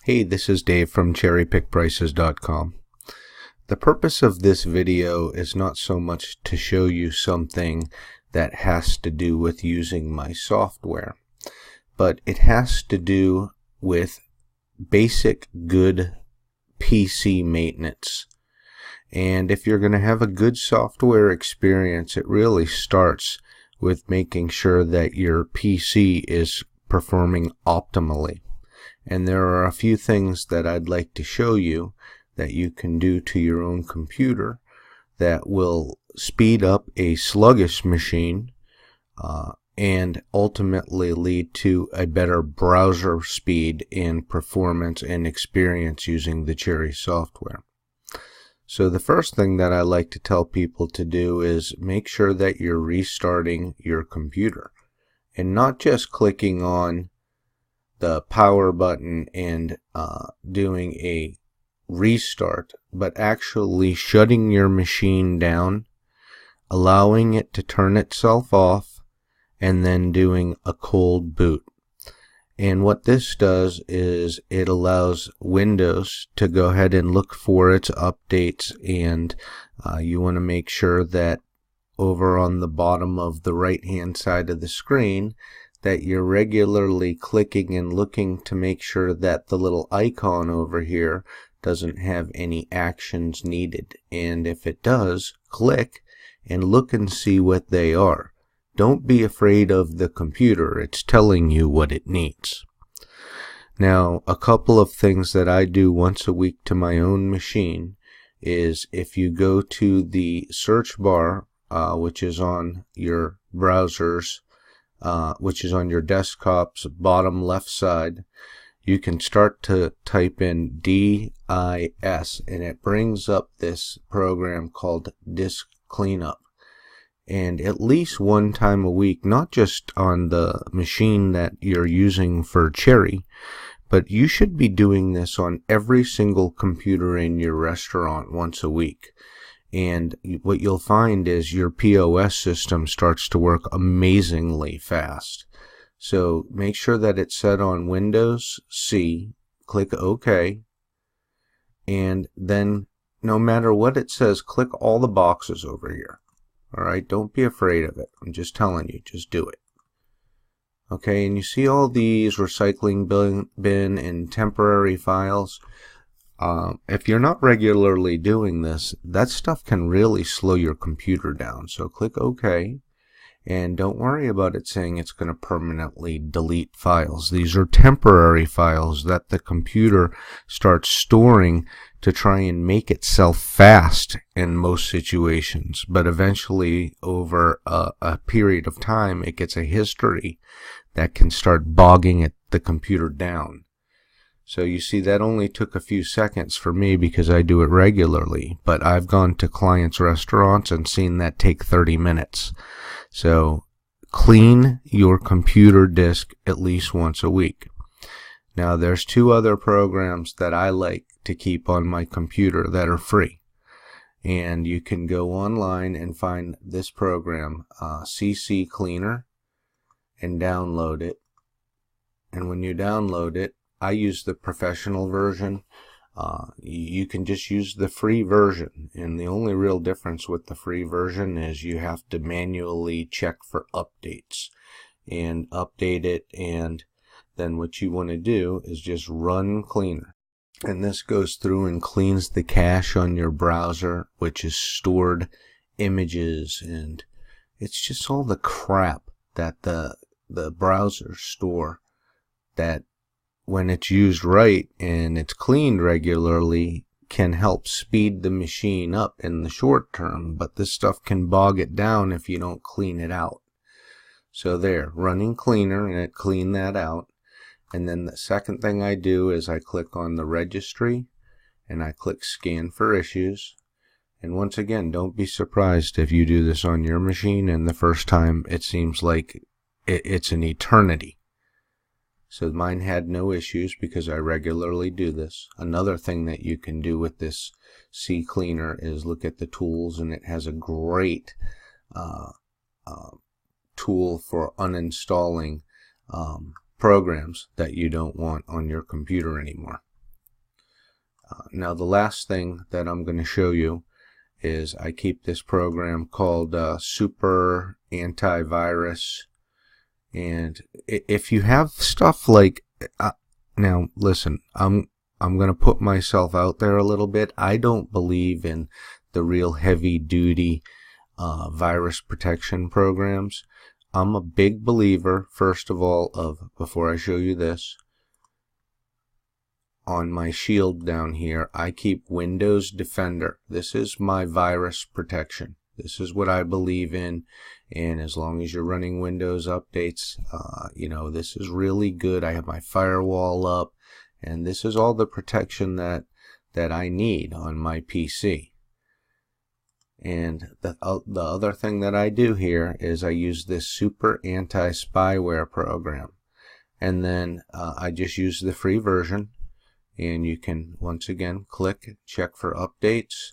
Hey, this is Dave from CherryPickPrices.com. The purpose of this video is not so much to show you something that has to do with using my software, but it has to do with basic good PC maintenance. And if you're going to have a good software experience, it really starts with making sure that your PC is performing optimally. And there are a few things that I'd like to show you that you can do to your own computer that will speed up a sluggish machine and ultimately lead to a better browser speed and performance and experience using the Cherry software. So the first thing that I like to tell people to do is make sure that you're restarting your computer and not just clicking on the power button and doing a restart, but actually shutting your machine down, allowing it to turn itself off, and then doing a cold boot. And what this does is it allows Windows to go ahead and look for its updates, and you want to make sure that over on the bottom of the right hand side of the screen that you're regularly clicking and looking to make sure that the little icon over here doesn't have any actions needed. And if it does, click and look and see what they are. Don't be afraid of the computer. It's telling you what it needs. Now, a couple of things that I do once a week to my own machine is if you go to the search bar, which is on your browsers, which is on your desktop's bottom left side, you can start to type in DIS, and it brings up this program called Disk Cleanup. And at least one time a week, not just on the machine that you're using for Cherry, but you should be doing this on every single computer in your restaurant once a week. And what you'll find is your POS system starts to work amazingly fast. So make sure that it's set on Windows C, click OK, and then no matter what it says, click all the boxes over here. Alright, don't be afraid of it. I'm just telling you, just do it. Okay, and you see all these recycling bin and temporary files. If you're not regularly doing this, that stuff can really slow your computer down. So click OK, and don't worry about it saying it's going to permanently delete files. These are temporary files that the computer starts storing to try and make itself fast in most situations. But eventually, over a period of time, it gets a history that can start bogging the computer down. So you see that only took a few seconds for me because I do it regularly, but I've gone to clients' restaurants and seen that take 30 minutes. So clean your computer disk at least once a week. Now there's two other programs that I like to keep on my computer that are free. And you can go online and find this program, CC Cleaner, and download it. And when you download it, I use the professional version. You can just use the free version, and the only real difference with the free version is you have to manually check for updates and update it, and then what you want to do is just run cleaner. And this goes through and cleans the cache on your browser, which is stored images, and it's just all the crap that the browsers store that when it's used right and it's cleaned regularly can help speed the machine up in the short term, but this stuff can bog it down if you don't clean it out. So there, running cleaner, and it cleaned that out. And then the second thing I do is I click on the registry and I click scan for issues. And once again, don't be surprised if you do this on your machine and the first time it seems like it's an eternity. So mine had no issues because I regularly do this. Another thing that you can do with this C Cleaner is look at the tools, and it has a great tool for uninstalling programs that you don't want on your computer anymore. Now the last thing that I'm going to show you is I keep this program called Super Antivirus. And if you have stuff like now listen, I'm going to put myself out there a little bit. I don't believe in the real heavy duty virus protection programs. I'm a big believer, first of all, before I show you this, on my shield down here, I keep Windows Defender. This is my virus protection. This is what I believe in, and as long as you're running Windows updates, this is really good. I have my firewall up, and this is all the protection that I need on my PC. And the other thing that I do here is I use this Super Anti-Spyware program, and then I just use the free version. And you can once again click check for updates.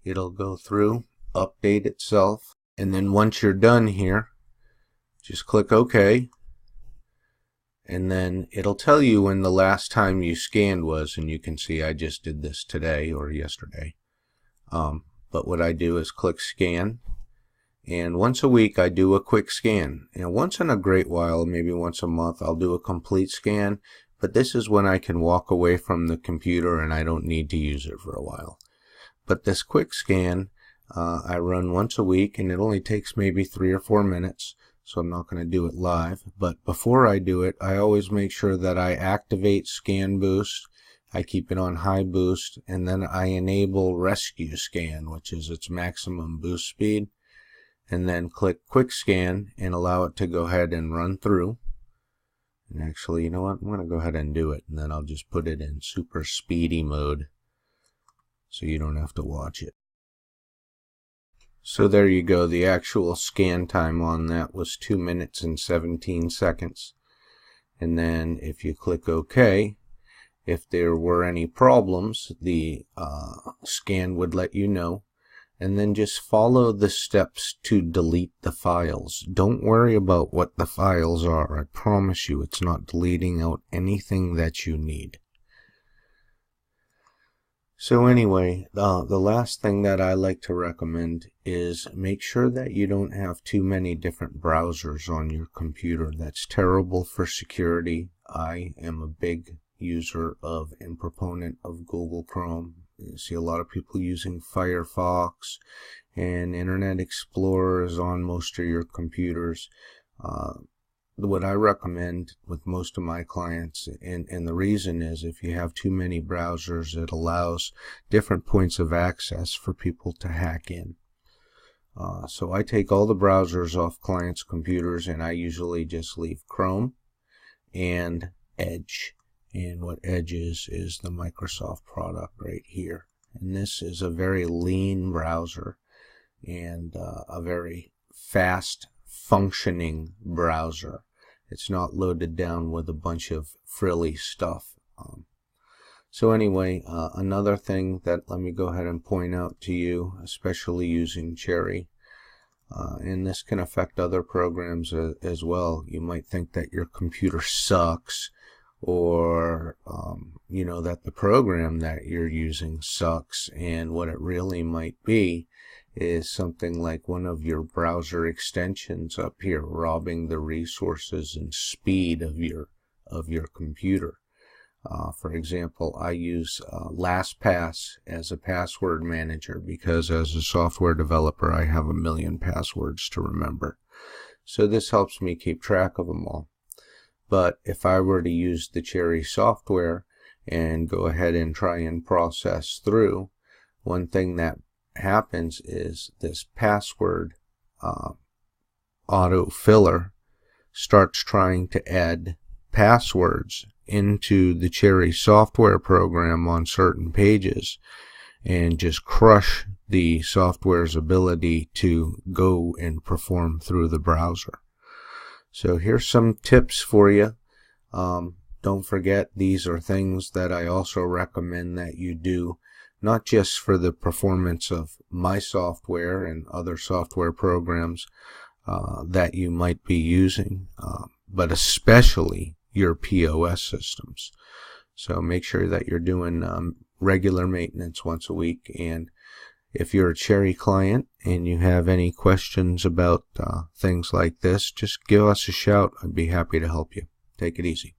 It'll go through, update itself, and then once you're done here, just click OK, and then it'll tell you when the last time you scanned was, and you can see I just did this today or yesterday. But what I do is click scan, and once a week I do a quick scan. Once in a great while, maybe once a month, I'll do a complete scan. But this is when I can walk away from the computer and I don't need to use it for a while. But this quick scan, I run once a week, and it only takes maybe 3 or 4 minutes, so I'm not going to do it live. But before I do it, I always make sure that I activate Scan Boost. I keep it on high boost, and then I enable Rescue Scan, which is its maximum boost speed, and then click Quick Scan and allow it to go ahead and run through. And actually, you know what? I'm going to go ahead and do it, and then I'll just put it in super speedy mode so you don't have to watch it. So there you go. The actual scan time on that was 2 minutes and 17 seconds. And then if you click OK, if there were any problems, the scan would let you know. And then just follow the steps to delete the files. Don't worry about what the files are. I promise you it's not deleting out anything that you need. So anyway, the last thing that I like to recommend is make sure that you don't have too many different browsers on your computer. That's terrible for security. I am a big user of and proponent of Google Chrome. You see a lot of people using Firefox, and Internet Explorer is on most of your computers. What I recommend with most of my clients, and the reason is if you have too many browsers, it allows different points of access for people to hack in. So I take all the browsers off clients' computers, and I usually just leave Chrome and Edge. And what Edge is the Microsoft product right here. And this is a very lean browser and a very fast functioning browser. It's not loaded down with a bunch of frilly stuff. So anyway, another thing that let me go ahead and point out to you, especially using Cherry, and this can affect other programs as well. You might think that your computer sucks, or that the program that you're using sucks, and what it really might be is something like one of your browser extensions up here robbing the resources and speed of your computer. For example, I use LastPass as a password manager because as a software developer I have 1 million passwords to remember. So this helps me keep track of them all. But if I were to use the Cherry software and go ahead and try and process through, one thing that happens is this password auto-filler starts trying to add passwords into the Cherry software program on certain pages and just crush the software's ability to go and perform through the browser. So here's some tips for you. Don't forget, these are things that I also recommend that you do, not just for the performance of my software and other software programs that you might be using, but especially your POS systems. So make sure that you're doing regular maintenance once a week. And if you're a Cherry client and you have any questions about things like this, just give us a shout. I'd be happy to help you. Take it easy.